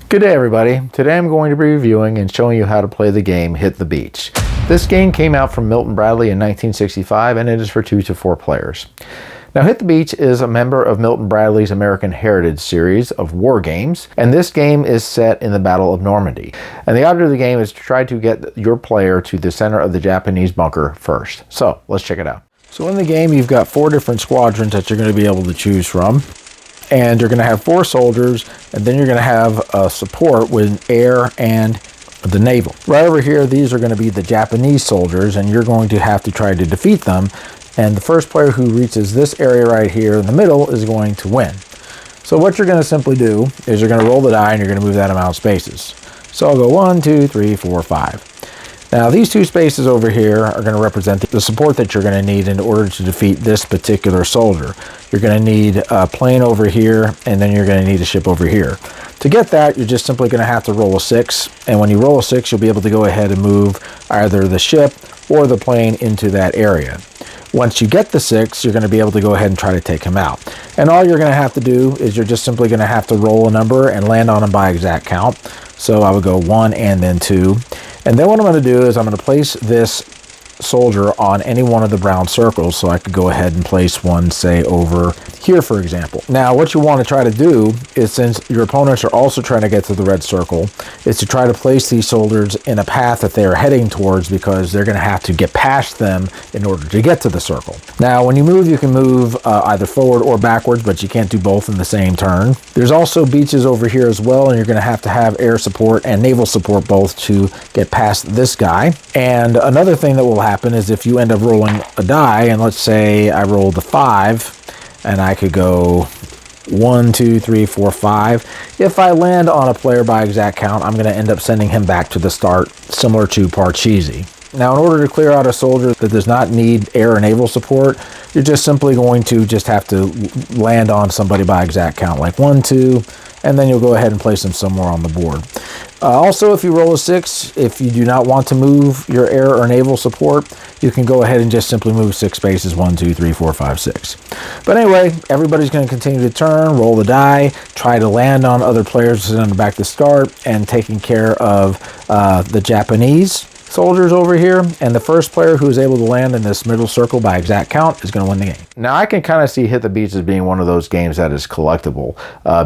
Good day everybody. Today I'm going to be reviewing and showing you how to play the game Hit the Beach. This game came out from Milton Bradley in 1965 and it is for 2 to 4 players. Now Hit the Beach is a member of Milton Bradley's American Heritage series of war games, and this game is set in the Battle of Normandy. And the object of the game is to try to get your player to the center of the Japanese bunker first. So let's check it out. So in the game you've got 4 different squadrons that you're going to be able to choose from. And you're going to have 4 soldiers, and then you're going to have support with air and the naval. Right over here, these are going to be the Japanese soldiers, and you're going to have to try to defeat them. And the first player who reaches this area right here in the middle is going to win. So what you're going to simply do is you're going to roll the die, and you're going to move that amount of spaces. So I'll go 1, 2, 3, 4, 5. Now these 2 spaces over here are going to represent the support that you're going to need in order to defeat this particular soldier. You're going to need a plane over here, and then you're going to need a ship over here. To get that, you're just simply going to have to roll a 6, and when you roll a 6, you'll be able to go ahead and move either the ship or the plane into that area. Once you get the 6, you're going to be able to go ahead and try to take him out. And all you're going to have to do is you're just simply going to have to roll a number and land on him by exact count. So I would go 1 and then 2. And then what I'm going to do is I'm going to place this soldier on any one of the brown circles, so I could go ahead and place one, say, over here, for example. Now, what you want to try to do is, since your opponents are also trying to get to the red circle, is to try to place these soldiers in a path that they are heading towards, because they're going to have to get past them in order to get to the circle. Now, when you move, you can move either forward or backwards, but you can't do both in the same turn. There's also beaches over here as well, and you're going to have air support and naval support both to get past this guy. And another thing that will happen is if you end up rolling a die, and let's say I rolled a 5, and I could go 1, 2, 3, 4, 5. If I land on a player by exact count, I'm going to end up sending him back to the start, similar to Parcheesi. Now, in order to clear out a soldier that does not need air or naval support, you're just simply going to just have to land on somebody by exact count, like 1, 2, and then you'll go ahead and place them somewhere on the board. Also, if you roll a 6, if you do not want to move your air or naval support, you can go ahead and just simply move 6 spaces, 1, 2, 3, 4, 5, 6. But anyway, everybody's going to continue to turn, roll the die, try to land on other players, send them back to start, and taking care of the Japanese soldiers over here, and the first player who is able to land in this middle circle by exact count is going to win the game. Now I can kind of see Hit the Beach as being one of those games that is collectible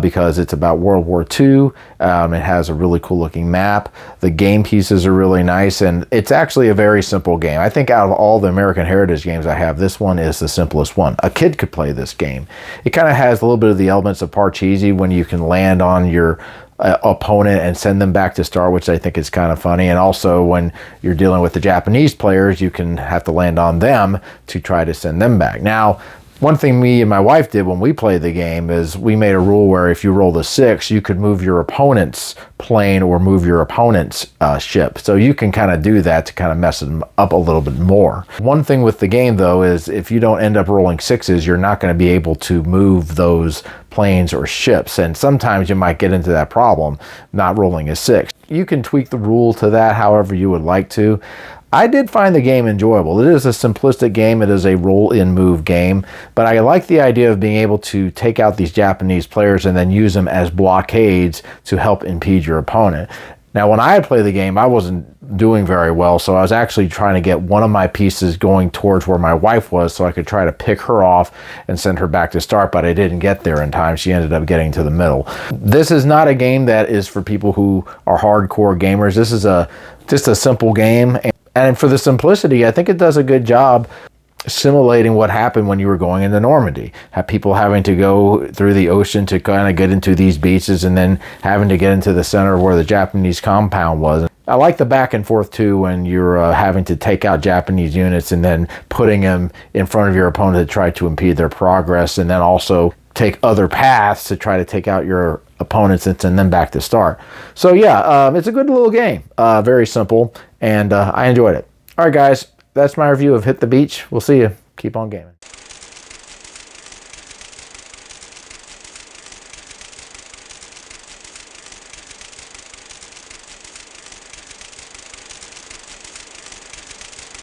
because it's about World War II. It has a really cool looking map. The game pieces are really nice, and it's actually a very simple game. I think out of all the American Heritage games I have, this one is the simplest one. A kid could play this game. It kind of has a little bit of the elements of Parcheesi when you can land on your opponent and send them back to start, which I think is kind of funny. And also when you're dealing with the Japanese players, you can have to land on them to try to send them back. Now, one thing me and my wife did when we played the game is we made a rule where if you rolled a 6, you could move your opponent's plane or move your opponent's ship. So you can kind of do that to kind of mess them up a little bit more. One thing with the game, though, is if you don't end up rolling 6s, you're not going to be able to move those planes or ships. And sometimes you might get into that problem, not rolling a 6. You can tweak the rule to that however you would like to. I did find the game enjoyable. It is a simplistic game. It is a roll-in move game, but I like the idea of being able to take out these Japanese players and then use them as blockades to help impede your opponent. Now, when I had played the game, I wasn't doing very well, so I was actually trying to get one of my pieces going towards where my wife was so I could try to pick her off and send her back to start, but I didn't get there in time. She ended up getting to the middle. This is not a game that is for people who are hardcore gamers. This is just a simple game, and for the simplicity, I think it does a good job simulating what happened when you were going into Normandy. Have people having to go through the ocean to kind of get into these beaches and then having to get into the center of where the Japanese compound was. I like the back and forth too when you're having to take out Japanese units and then putting them in front of your opponent to try to impede their progress, and then also take other paths to try to take out your opponents and send them back to start. So yeah, it's a good little game. Very simple, and I enjoyed it. All right, guys. That's my review of Hit the Beach. We'll see you. Keep on gaming.